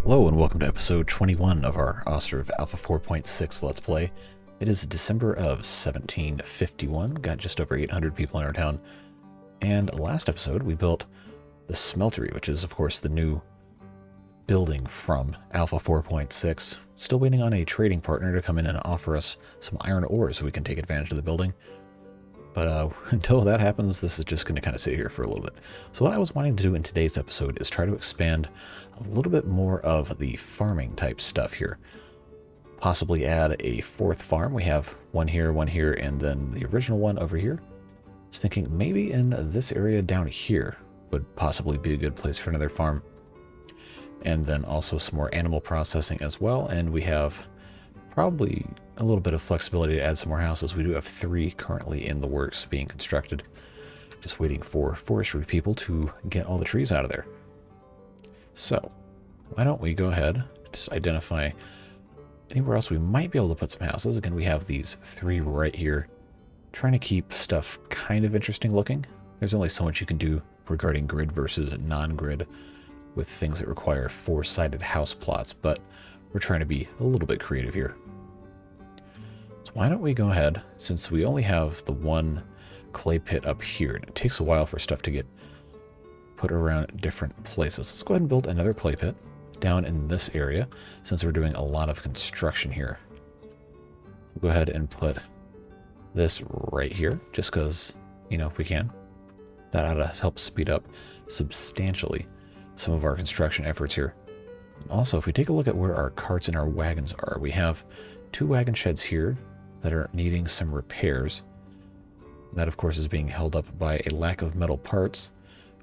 Hello and welcome to episode 21 of our Ostriv Alpha 4.6 Let's Play. It is December of 1751, got just over 800 people in our town, and last episode we built the smeltery, which is of course the new building from Alpha 4.6. Still waiting on a trading partner to come in and offer us some iron ore so we can take advantage of the building. But until that happens, this is just going to kind of sit here for a little bit. So what I was wanting to do in today's episode is try to expand a little bit more of the farming type stuff here. Possibly add a fourth farm. We have one here, and then the original one over here. I was thinking maybe in this area down here would possibly be a good place for another farm. And then also some more animal processing as well. And we have probably a little bit of flexibility to add some more houses. We do have 3 currently in the works being constructed. Just waiting for forestry people to get all the trees out of there. So, why don't we go ahead, just identify anywhere else we might be able to put some houses. Again, we have these 3 right here. Trying to keep stuff kind of interesting looking. There's only so much you can do regarding grid versus non-grid with things that require 4-sided house plots, but we're trying to be a little bit creative here. So why don't we go ahead, since we only have the one clay pit up here, and it takes a while for stuff to get put around different places. Let's go ahead and build another clay pit down in this area, since we're doing a lot of construction here. We'll go ahead and put this right here, just because, you know, if we can. That ought to help speed up substantially some of our construction efforts here. Also, if we take a look at where our carts and our wagons are, we have 2 wagon sheds here that are needing some repairs. That, of course, is being held up by a lack of metal parts,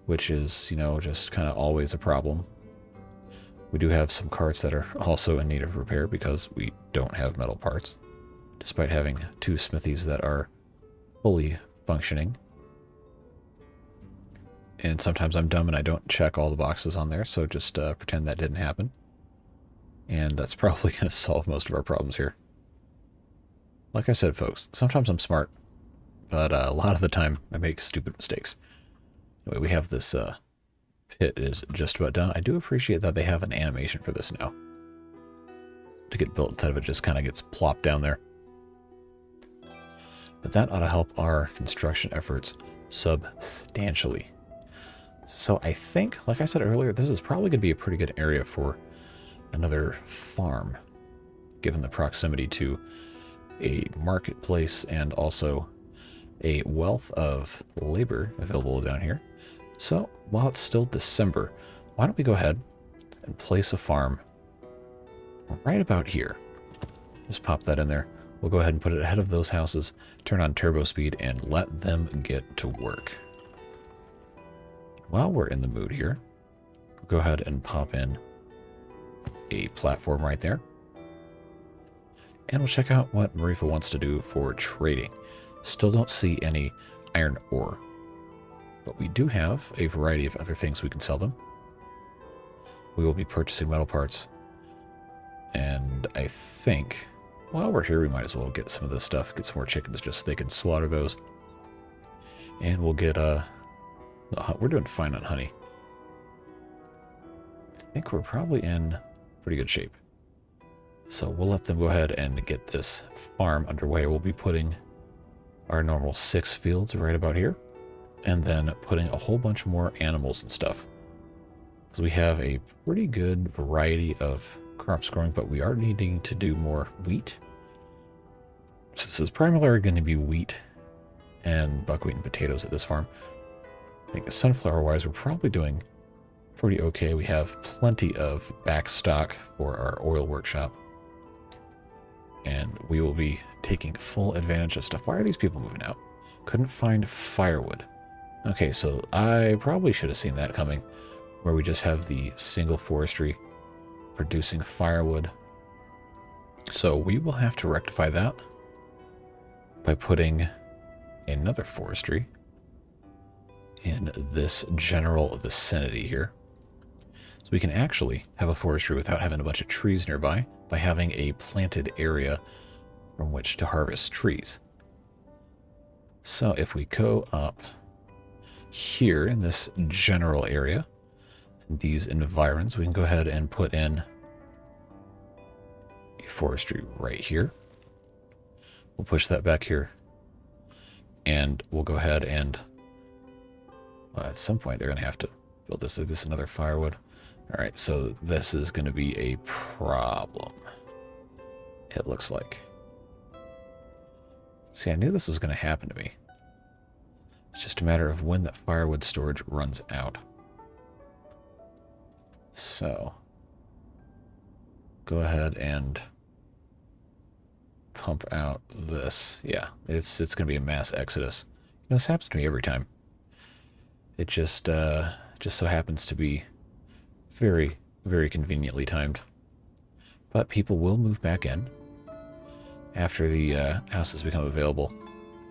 which is, you know, just kind of always a problem. We do have some carts that are also in need of repair because we don't have metal parts, despite having 2 smithies that are fully functioning. And sometimes I'm dumb and I don't check all the boxes on there, so just pretend that didn't happen. And that's probably going to solve most of our problems here. Like I said, folks, sometimes I'm smart, but a lot of the time I make stupid mistakes. Anyway, we have this pit is just about done. I do appreciate that they have an animation for this now to get built instead of it just kind of gets plopped down there. But that ought to help our construction efforts substantially. So I think, like I said earlier, this is probably going to be a pretty good area for another farm, given the proximity to a marketplace and also a wealth of labor available down here. So while it's still December, why don't we go ahead and place a farm right about here. Just pop that in there. We'll go ahead and put it ahead of those houses, turn on turbo speed, and let them get to work. While we're in the mood here, we'll go ahead and pop in a platform right there. And we'll check out what Marifa wants to do for trading. Still don't see any iron ore, but we do have a variety of other things we can sell them. We will be purchasing metal parts, and I think while we're here we might as well get some of this stuff, get some more chickens just so they can slaughter those. And we'll get we're doing fine on honey. I think we're probably in pretty good shape. So we'll let them go ahead and get this farm underway. We'll be putting our normal 6 fields right about here, and then putting a whole bunch more animals and stuff. So we have a pretty good variety of crops growing, but we are needing to do more wheat. So this is primarily going to be wheat and buckwheat and potatoes at this farm. I think sunflower-wise, we're probably doing pretty okay. We have plenty of back stock for our oil workshop, and we will be taking full advantage of stuff. Why are these people moving out? Couldn't find firewood. Okay, so I probably should have seen that coming, where we just have the single forestry producing firewood. So we will have to rectify that by putting another forestry in this general vicinity here. So we can actually have a forestry without having a bunch of trees nearby by having a planted area from which to harvest trees. So if we go up here in this general area, these environs, we can go ahead and put in a forestry right here. We'll push that back here. And we'll go ahead and, well, at some point they're going to have to build this. This is another firewood. All right, so this is going to be a problem, it looks like. See, I knew this was going to happen to me. It's just a matter of when that firewood storage runs out. So, go ahead and pump out this. Yeah, it's going to be a mass exodus. You know, this happens to me every time. It just so happens to be very, very conveniently timed. But people will move back in after the houses become available.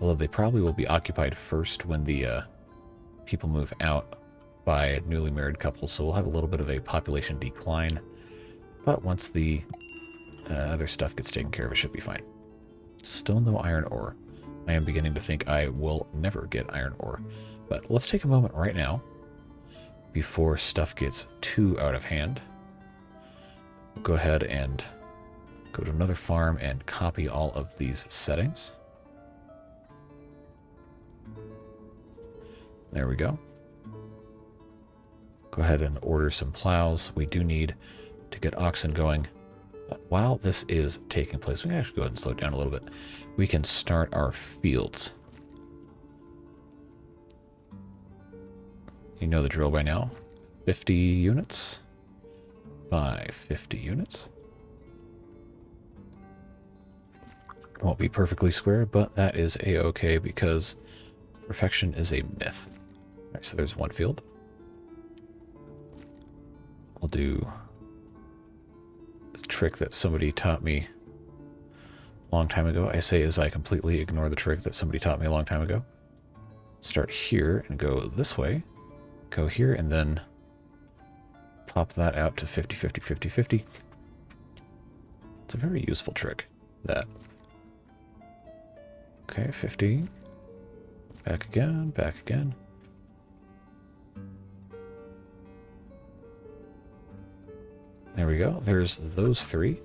Although they probably will be occupied first when the people move out by newly married couples. So we'll have a little bit of a population decline. But once the other stuff gets taken care of, it should be fine. Still no iron ore. I am beginning to think I will never get iron ore. But let's take a moment right now, before stuff gets too out of hand. We'll go ahead and go to another farm and copy all of these settings. There we go. Go ahead and order some plows. We do need to get oxen going. But while this is taking place, we can actually go ahead and slow it down a little bit. We can start our fields. You know the drill by now. 50 units by 50 units. Won't be perfectly square, but that is a-okay because perfection is a myth. All right, so there's one field. We'll do the trick that somebody taught me a long time ago. I say as I completely ignore the trick that somebody taught me a long time ago. Start here and go this way. Go here and then pop that out to 50, 50, 50, 50. It's a very useful trick, that. Okay, 50. Back again, back again. There we go. There's those three.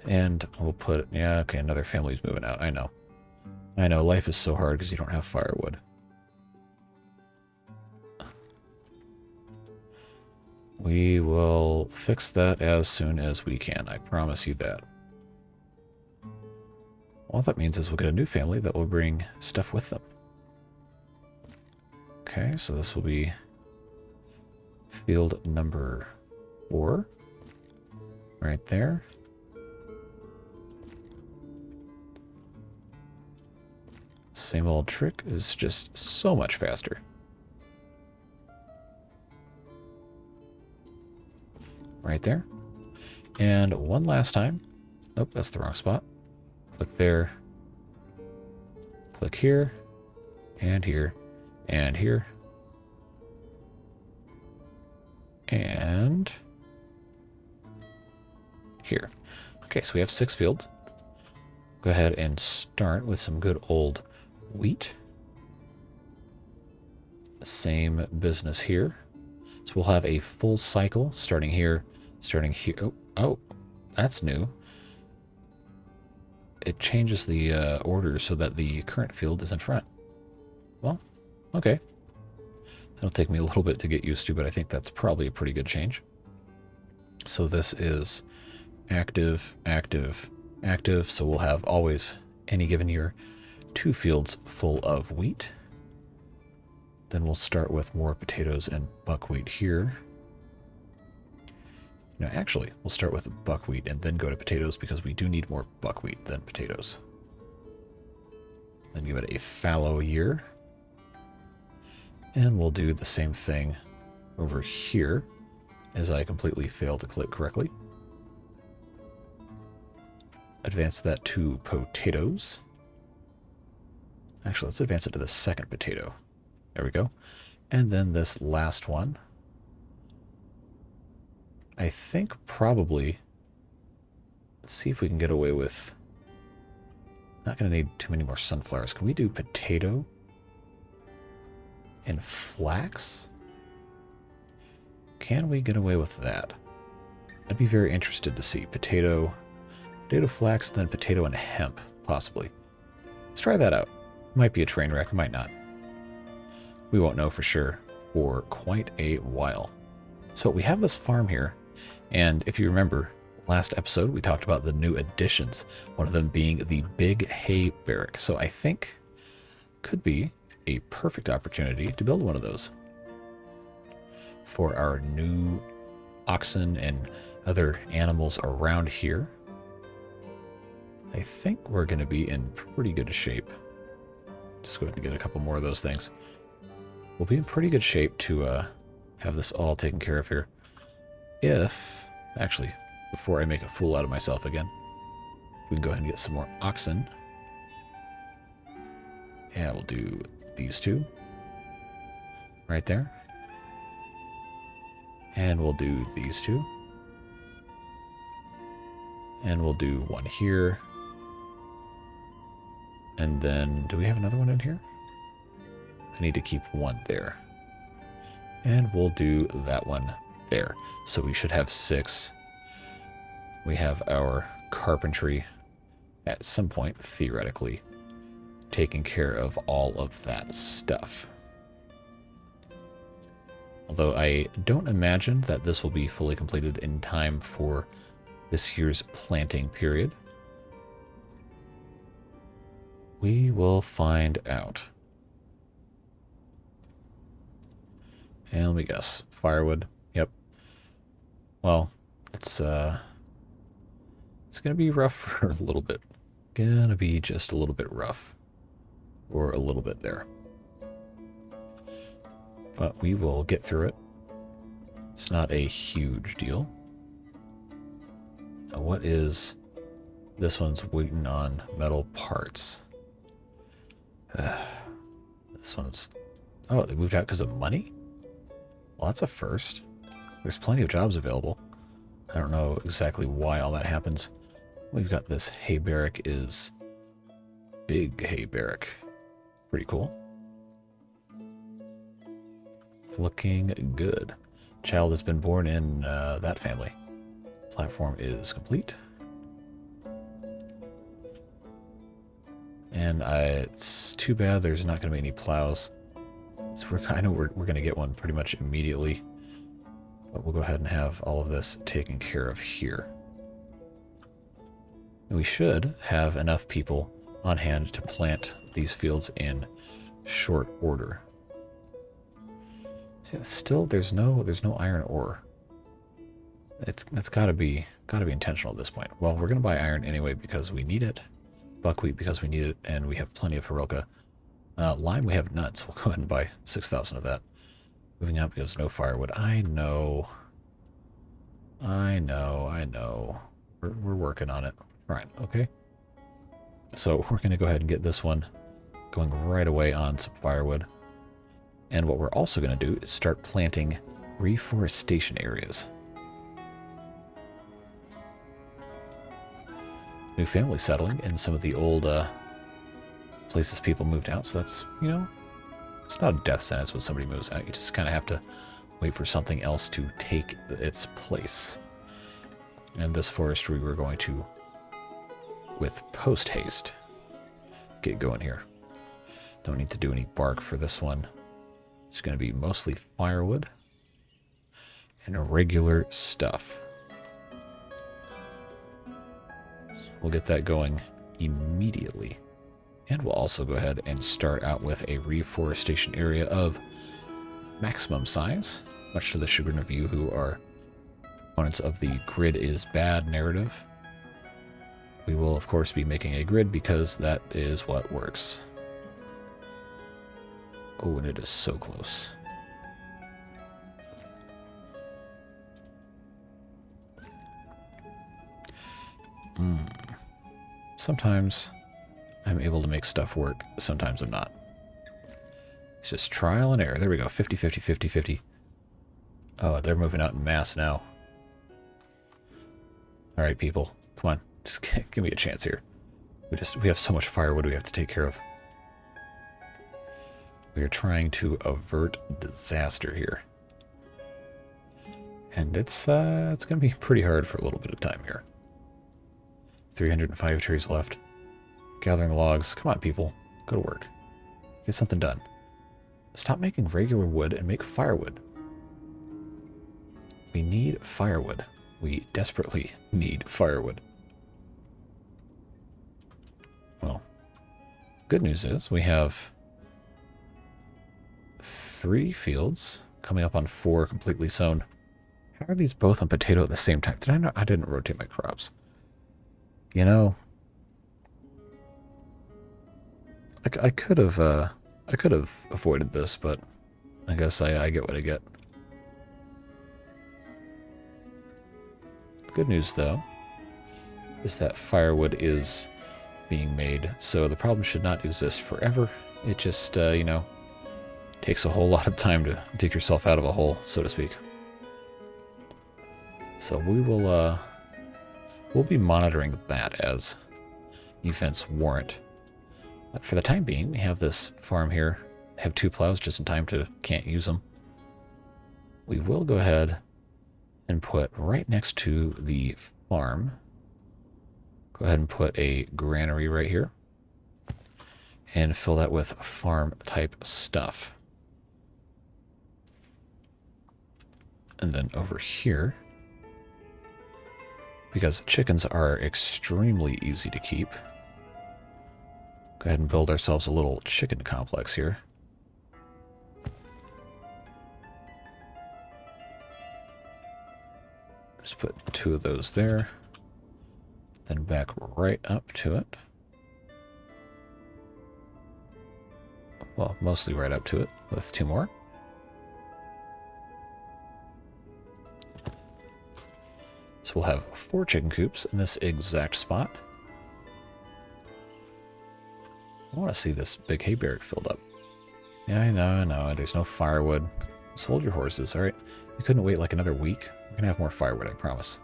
And we'll put, yeah, okay, another family's moving out. I know. I know, life is so hard because you don't have firewood. We will fix that as soon as we can. I promise you that. All that means is we'll get a new family that will bring stuff with them. Okay, so this will be field number 4. Right there. Same old trick is just so much faster. Right there. And one last time. Nope, that's the wrong spot. Click there. Click here. And here. And here. And here. Okay, so we have 6 fields. Go ahead and start with some good old wheat. Same business here. So we'll have a full cycle starting here, starting here. Oh, that's new. It changes the order so that the current field is in front. Well, okay. That'll take me a little bit to get used to, but I think that's probably a pretty good change. So this is active, active, active. So we'll have always, any given year, 2 fields full of wheat. Then we'll start with more potatoes and buckwheat here. No, actually, we'll start with buckwheat and then go to potatoes because we do need more buckwheat than potatoes. Then give it a fallow year. And we'll do the same thing over here as I completely failed to click correctly. Advance that to potatoes. Actually, let's advance it to the second potato. There we go. And then this last one. I think probably, let's see if we can get away with, not going to need too many more sunflowers. Can we do potato and flax? Can we get away with that? I'd be very interested to see. Potato, flax, then potato and hemp, possibly. Let's try that out. Might be a train wreck, might not. We won't know for sure for quite a while. So we have this farm here, and if you remember, last episode we talked about the new additions, one of them being the big hay barrack. So I think could be a perfect opportunity to build one of those for our new oxen and other animals around here. I think we're going to be in pretty good shape. Just go ahead and get a couple more of those things. We'll be in pretty good shape to have this all taken care of here. If, actually, before I make a fool out of myself again, we can go ahead and get some more oxen. Yeah, we'll do these two right there. And we'll do these two. And we'll do one here. And then, do we have another one in here? I need to keep one there. And we'll do that one there. So we should have 6. We have our carpentry at some point, theoretically, taking care of all of that stuff. Although I don't imagine that this will be fully completed in time for this year's planting period. We will find out. And let me guess. Firewood. Yep. Well, it's going to be rough for a little bit. Gonna be just a little bit rough. Or a little bit there. But we will get through it. It's not a huge deal. Now, what is... This one's waiting on metal parts. This one's... Oh, they moved out because of money? Well, that's a first. There's plenty of jobs available. I don't know exactly why all that happens. We've got this hay barrack is... Big hay barrack. Pretty cool. Looking good. Child has been born in that family. Platform is complete. And it's too bad there's not going to be any plows. So I know we're going to get one pretty much immediately. But we'll go ahead and have all of this taken care of here. And we should have enough people on hand to plant these fields in short order. So yeah, still, there's no iron ore. That's gotta be intentional at this point. Well, we're gonna buy iron anyway because we need it. Buckwheat because we need it, and we have plenty of Heroka. Lime, we have nuts. We'll go ahead and buy 6,000 of that. Moving out because no firewood. I know. We're working on it. Right, okay. So we're gonna go ahead and get this one going right away on some firewood. And what we're also going to do is start planting reforestation areas. New family settling in some of the old places people moved out. So that's, you know, it's not a death sentence when somebody moves out. You just kind of have to wait for something else to take its place. And this forestry we're going to, with post haste, get going here. Don't need to do any bark for this one. It's going to be mostly firewood and regular stuff. So we'll get that going immediately. And we'll also go ahead and start out with a reforestation area of maximum size, much to the chagrin of you who are opponents of the grid is bad narrative. We will, of course, be making a grid because that is what works. Oh, and it is so close. Sometimes I'm able to make stuff work. Sometimes I'm not. It's just trial and error. There we go. 50, 50, 50, 50. Oh, they're moving out in mass now. All right, people. Come on. Just give me a chance here. We have so much firewood we have to take care of. We are trying to avert disaster here. And it's going to be pretty hard for a little bit of time here. 305 trees left. Gathering logs. Come on, people. Go to work. Get something done. Stop making regular wood and make firewood. We need firewood. We desperately need firewood. Well, good news is we have 3 fields coming up on 4 completely sown. How are these both on potato at the same time? Did I know? I didn't rotate my crops. You know, I could have avoided this, but I guess I get what I get. Good news, though, is that firewood is being made, so the problem should not exist forever. It just, you know, takes a whole lot of time to dig yourself out of a hole, so to speak. So we will, we'll be monitoring that as events warrant. But for the time being, we have this farm here. I have 2 plows just in time to can't use them. We will go ahead and put right next to the farm. Go ahead and put a granary right here. And fill that with farm type stuff. And then over here, because chickens are extremely easy to keep, go ahead and build ourselves a little chicken complex here. Just put 2 of those there. Then back right up to it. Well, mostly right up to it with 2 more. So we'll have 4 chicken coops in this exact spot. I want to see this big hay barrack filled up. Yeah, I know. There's no firewood. Just hold your horses, alright? You couldn't wait like another week? We're going to have more firewood, I promise.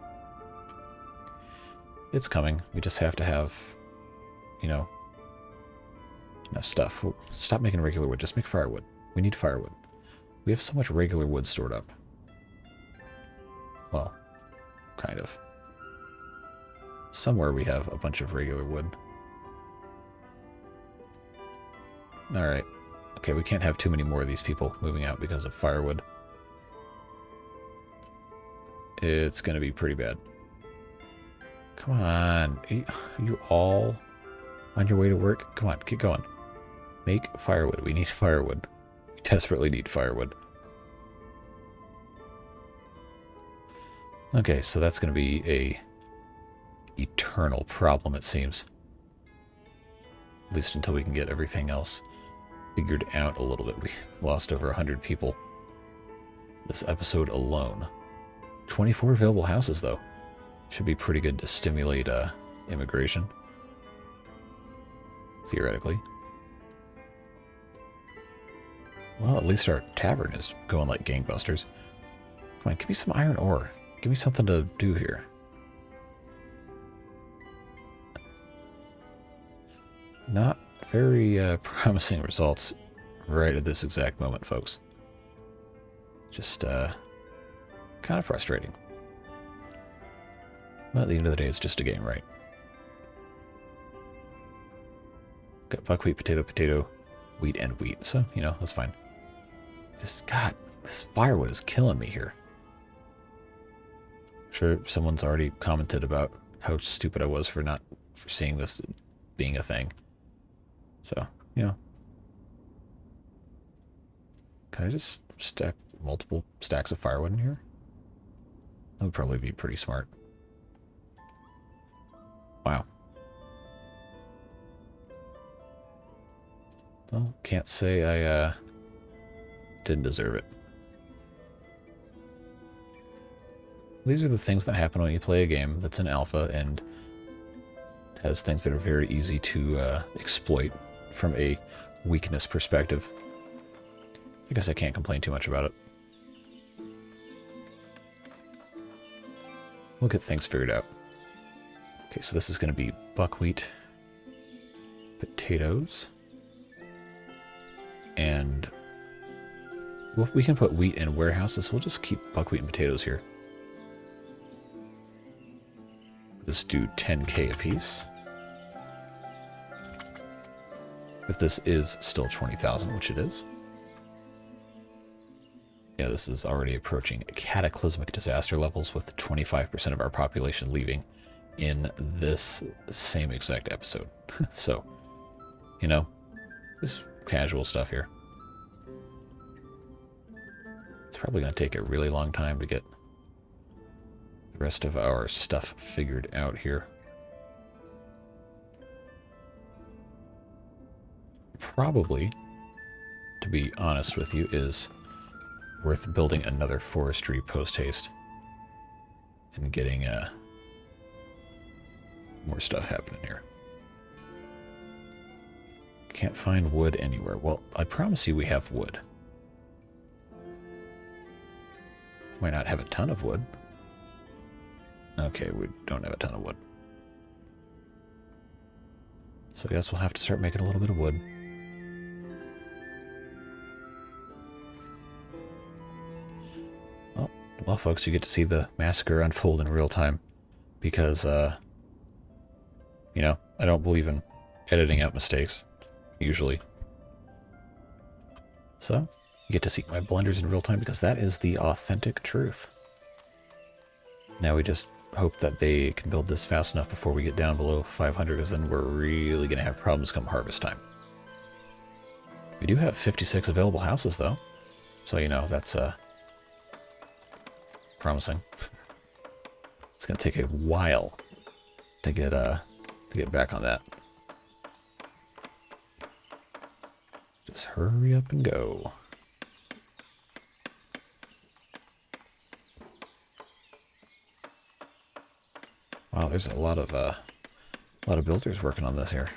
It's coming. We just have to have, you know, enough stuff. Stop making regular wood. Just make firewood. We need firewood. We have so much regular wood stored up. Well, kind of. Somewhere we have a bunch of regular wood. Alright. Okay, we can't have too many more of these people moving out because of firewood. It's going to be pretty bad. Come on. Are you all on your way to work? Come on, keep going. Make firewood. We need firewood. We desperately need firewood. Okay, so that's going to be a eternal problem, it seems. At least until we can get everything else figured out a little bit. We lost over 100 people this episode alone. 24 available houses, though. Should be pretty good to stimulate immigration. Theoretically. Well, at least our tavern is going like gangbusters. Come on, give me some iron ore. Give me something to do here. Not very promising results right at this exact moment, folks. Just kind of frustrating. But at the end of the day, it's just a game, right? Got buckwheat, potato, potato, wheat, and wheat. So, you know, that's fine. Just, God, this firewood is killing me here. I'm sure someone's already commented about how stupid I was for not foreseeing this being a thing. So, you know. Can I just stack multiple stacks of firewood in here? That would probably be pretty smart. Wow. Well, can't say I didn't deserve it. These are the things that happen when you play a game that's in alpha and has things that are very easy to exploit from a weakness perspective. I guess I can't complain too much about it. We'll get things figured out. Okay, so this is going to be buckwheat, potatoes, and well, we can put wheat in warehouses, so we'll just keep buckwheat and potatoes here. Let's do 10K apiece. If this is still 20,000, which it is. Yeah, this is already approaching cataclysmic disaster levels with 25% of our population leaving in this same exact episode. So, you know, just casual stuff here. It's probably going to take a really long time to get the rest of our stuff figured out here. Probably, to be honest with you, is worth building another forestry post-haste and getting more stuff happening here. Can't find wood anywhere. Well, I promise you we have wood. Might not have a ton of wood. Okay, we don't have a ton of wood. So I guess we'll have to start making a little bit of wood. Well, folks, you get to see the massacre unfold in real time because, you know, I don't believe in editing out mistakes, usually. So, you get to see my blunders in real time because that is the authentic truth. Now we just hope that they can build this fast enough before we get down below 500, because then we're really going to have problems come harvest time. We do have 56 available houses, though. So, you know, that's, promising. It's going to take a while to get back on that. Just hurry up and go. Wow, there's a lot of builders working on this here.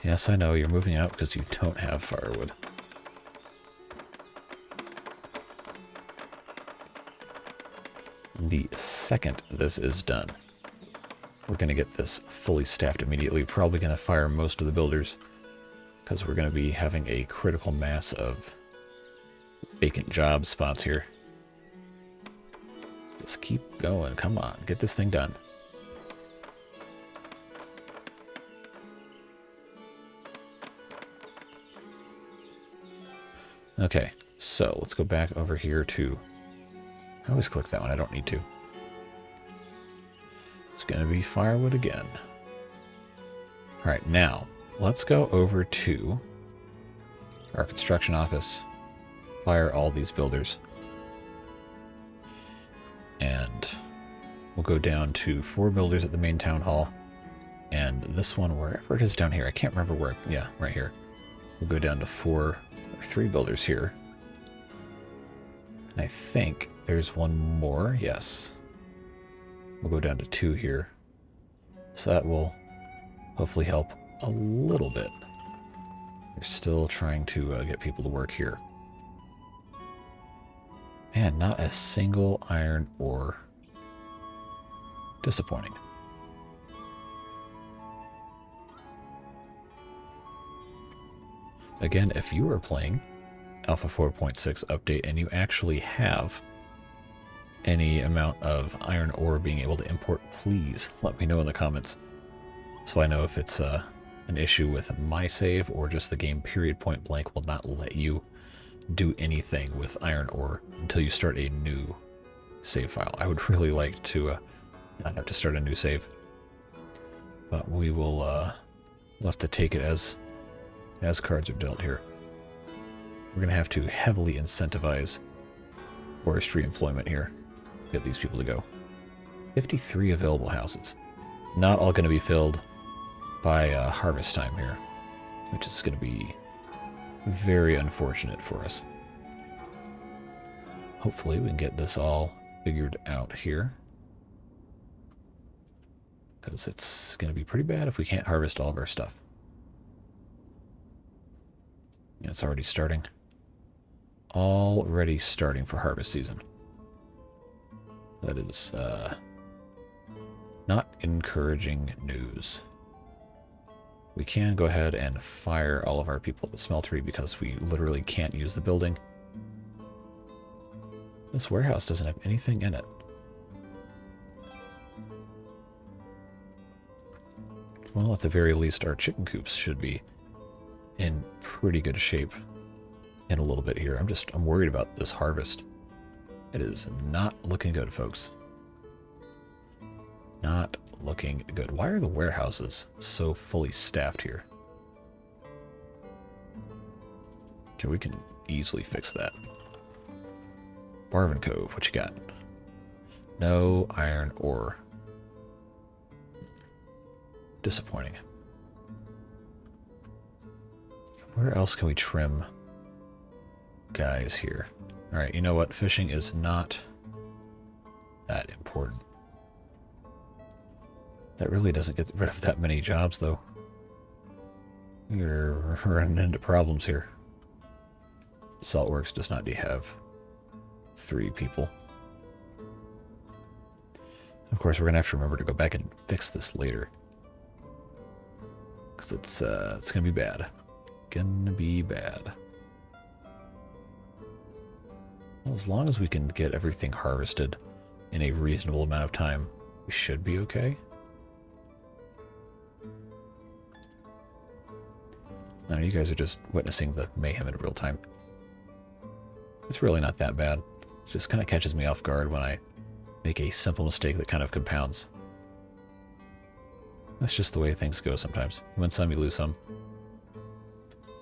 Yes, I know you're moving out because you don't have firewood. The second this is done, we're going to get this fully staffed immediately. Probably going to fire most of the builders because we're going to be having a critical mass of vacant job spots here. Just keep going. Come on, get this thing done. Okay, so let's go back over here to... I always click that one. I don't need to. It's going to be firewood again. All right, now let's go over to our construction office, fire all these builders, and we'll go down to 4 builders at the main town hall, and this one, wherever it is down here, I can't remember where. Yeah, right here. We'll go down to 3 builders here. And I think there's one more. Yes. We'll go down to 2 here. So that will hopefully help a little bit. They're still trying to get people to work here. Man, not a single iron ore. Disappointing. Again, if you are playing Alpha 4.6 update and you actually have any amount of iron ore being able to import, please let me know in the comments so I know if it's an issue with my save or just the game period point blank will not let you do anything with iron ore until you start a new save file. I would really like to not have to start a new save, but we will we'll have to take it as cards are dealt here. We're going to have to heavily incentivize forestry employment here. Get these people to go. 53 available houses. Not all going to be filled by harvest time here, which is going to be very unfortunate for us. Hopefully we can get this all figured out here, because it's going to be pretty bad if we can't harvest all of our stuff. Yeah, it's already starting. Already starting for harvest season. That is not encouraging news. We can go ahead and fire all of our people at the smeltery because we literally can't use the building. This warehouse doesn't have anything in it. Well, at the very least, our chicken coops should be in pretty good shape in a little bit here. I'm worried about this harvest. It is not looking good, folks. Not looking good. Why are the warehouses so fully staffed here? Okay, we can easily fix that. Barvin Cove, what you got? No iron ore. Disappointing. Where else can we trim guys here? Alright, you know what? Fishing is not that important. That really doesn't get rid of that many jobs, though. We're running into problems here. Saltworks does not have 3 people. Of course, we're going to have to remember to go back and fix this later. Because it's going to be bad. Gonna be bad. Well, as long as we can get everything harvested in a reasonable amount of time, we should be okay. Now, you guys are just witnessing the mayhem in real time. It's really not that bad. It just kind of catches me off guard when I make a simple mistake that kind of compounds. That's just the way things go sometimes. You win some, you lose some.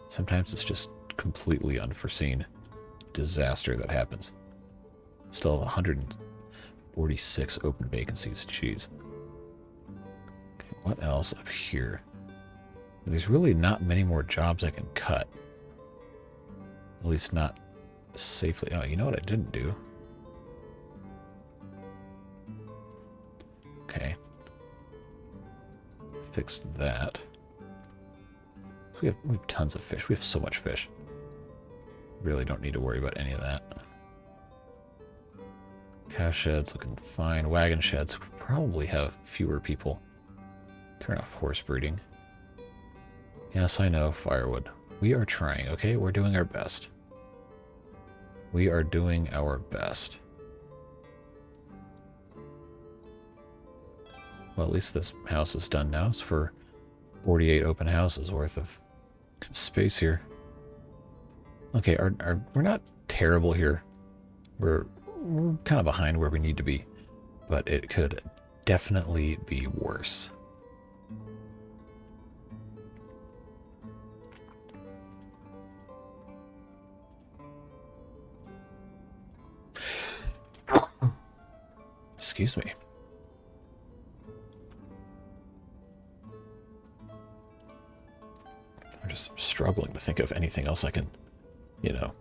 Sometimes it's just completely unforeseen disaster that happens. Still have 146 open vacancies. Jeez. Okay, what else up here? There's really not many more jobs I can cut. At least not safely. Oh, you know what I didn't do? Okay. Fix that. We have tons of fish. We have so much fish. Really don't need to worry about any of that. Cow sheds looking fine. Wagon sheds probably have fewer people. Turn off horse breeding. Yes, I know, firewood. We are trying, okay? We're doing our best. We are doing our best. Well, at least this house is done now. It's for 48 open houses worth of space here. Okay, we're not terrible here. We're kind of behind where we need to be, but it could definitely be worse. Excuse me. I'm just struggling to think of anything else I can, you know,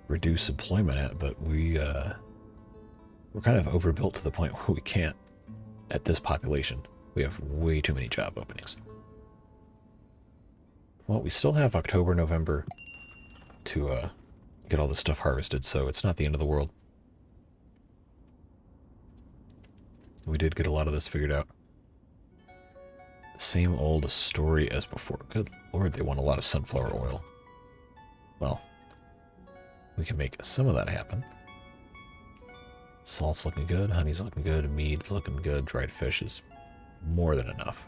reduce employment at, but we're kind of overbuilt to the point where we can't at this population. We have way too many job openings. Well, we still have October, November to get all this stuff harvested, so it's not the end of the world. We did get a lot of this figured out. Same old story as before. Good lord, they want a lot of sunflower oil. Well, we can make some of that happen. Salt's looking good, honey's looking good, mead's looking good, dried fish is more than enough.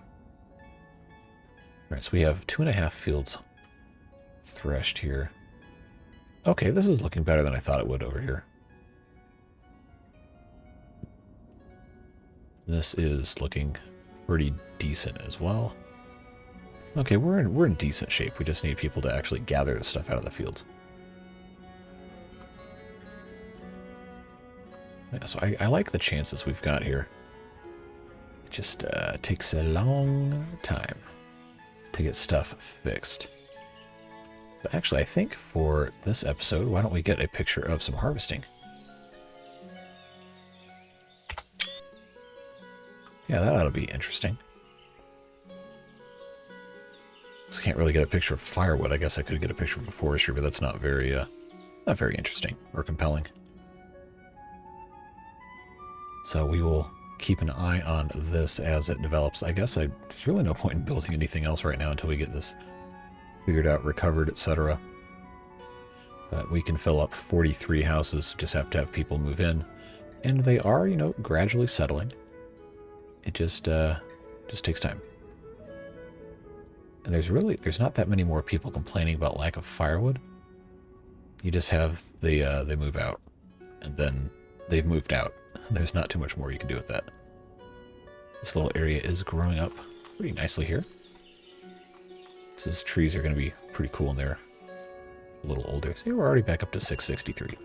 Alright, so we have 2.5 fields threshed here. Okay, this is looking better than I thought it would over here. This is looking pretty decent as well. Okay, we're in decent shape. We just need people to actually gather the stuff out of the fields. Yeah, so I like the chances we've got here. It just takes a long time to get stuff fixed. But actually, I think for this episode, why don't we get a picture of some harvesting? Yeah, that ought to be interesting. I can't really get a picture of firewood. I guess I could get a picture of a forestry, but that's not very interesting or compelling. So we will keep an eye on this as it develops. I guess there's really no point in building anything else right now until we get this figured out, recovered, etc. But we can fill up 43 houses. Just have to have people move in, and they are, you know, gradually settling. It just Just takes time. And there's not that many more people complaining about lack of firewood. You just have they move out, and then they've moved out. There's not too much more you can do with that. This little area is growing up pretty nicely here. These trees are going to be pretty cool, and they're a little older. See, we're already back up to 663.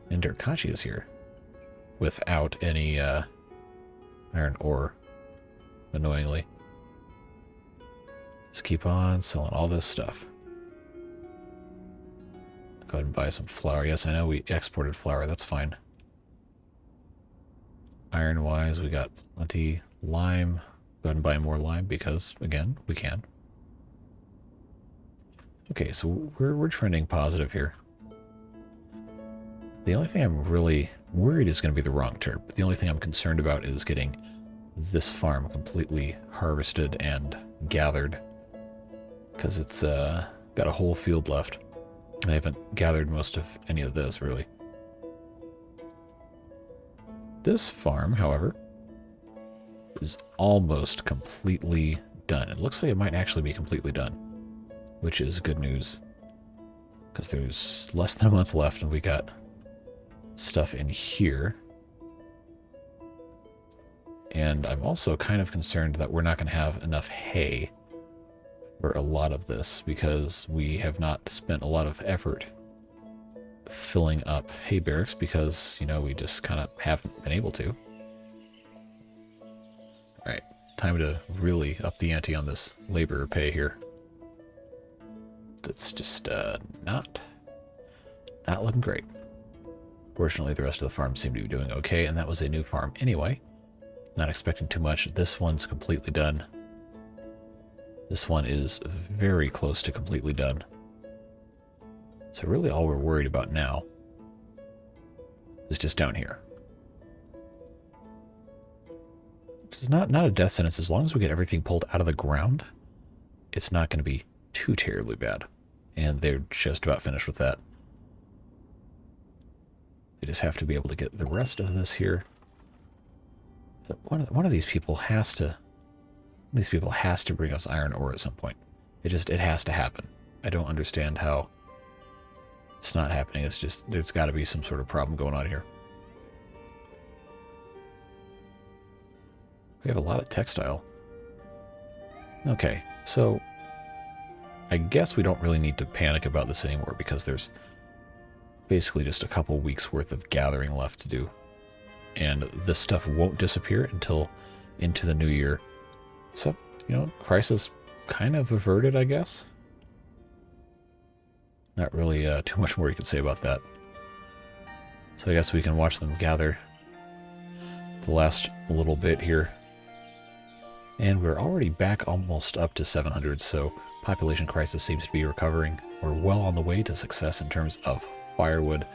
And Derkachi is here without any iron ore, annoyingly. Just keep on selling all this stuff. Go ahead and buy some flour. Yes, I know we exported flour. That's fine. Iron-wise, we got plenty. Lime. Go ahead and buy more lime because, again, we can. Okay, so we're trending positive here. The only thing I'm really worried is going to be the wrong turn. But the only thing I'm concerned about is getting this farm completely harvested and gathered. Because it's got a whole field left. I haven't gathered most of any of this, really. This farm, however, is almost completely done. It looks like it might actually be completely done, which is good news. Because there's less than a month left, and we got stuff in here. And I'm also kind of concerned that we're not going to have enough hay for a lot of this, because we have not spent a lot of effort filling up hay barracks because, you know, we just kind of haven't been able to. Alright, time to really up the ante on this labor pay here. It's just not looking great. Fortunately, the rest of the farms seem to be doing okay, and that was a new farm anyway. Not expecting too much. This one's completely done. This one is very close to completely done. So really all we're worried about now is just down here. This is not a death sentence. As long as we get everything pulled out of the ground, it's not going to be too terribly bad. And they're just about finished with that. They just have to be able to get the rest of this here. One of these people has to... These people has to bring us iron ore at some point. It has to happen. I don't understand how it's not happening. It's just, there's got to be some sort of problem going on here. We have a lot of textile. Okay, so I guess we don't really need to panic about this anymore because there's basically just a couple weeks worth of gathering left to do. And this stuff won't disappear until into the new year. So, you know, crisis kind of averted, I guess. Not really too much more you could say about that. So I guess we can watch them gather the last little bit here. And we're already back almost up to 700, so population crisis seems to be recovering. We're well on the way to success in terms of firewood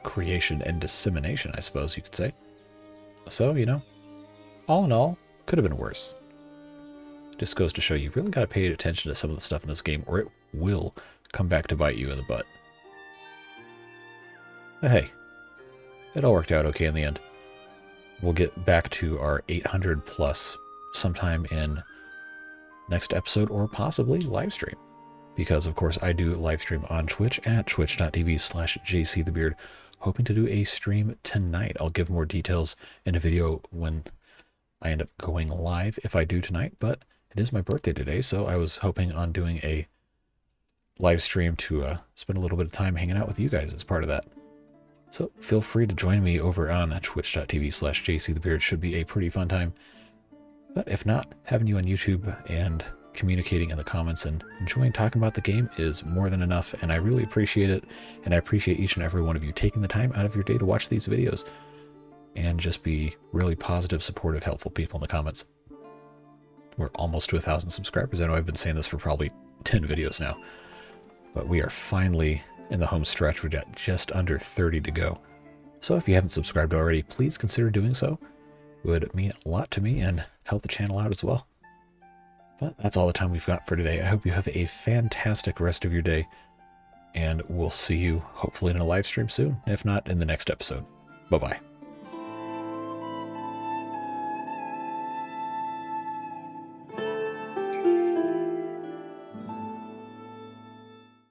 creation and dissemination, I suppose you could say. So, you know, all in all, could have been worse. Just goes to show you really got to pay attention to some of the stuff in this game, or it will come back to bite you in the butt. But hey, it all worked out okay in the end. We'll get back to our 800 plus sometime in next episode, or possibly live stream. Because, of course, I do live stream on Twitch at twitch.tv/jcthebeard, hoping to do a stream tonight. I'll give more details in a video when I end up going live, if I do tonight, but it is my birthday today, so I was hoping on doing a live stream to spend a little bit of time hanging out with you guys as part of that. So feel free to join me over on twitch.tv/jcthebeard. Should be a pretty fun time. But if not, having you on YouTube and communicating in the comments and enjoying talking about the game is more than enough, and I really appreciate it, and I appreciate each and every one of you taking the time out of your day to watch these videos and just be really positive, supportive, helpful people in the comments. We're almost to 1,000 subscribers. I know I've been saying this for probably 10 videos now, but we are finally in the home stretch. We've got just under 30 to go. So if you haven't subscribed already, please consider doing so. It would mean a lot to me and help the channel out as well. But that's all the time we've got for today. I hope you have a fantastic rest of your day, and we'll see you hopefully in a live stream soon, if not in the next episode. Bye-bye.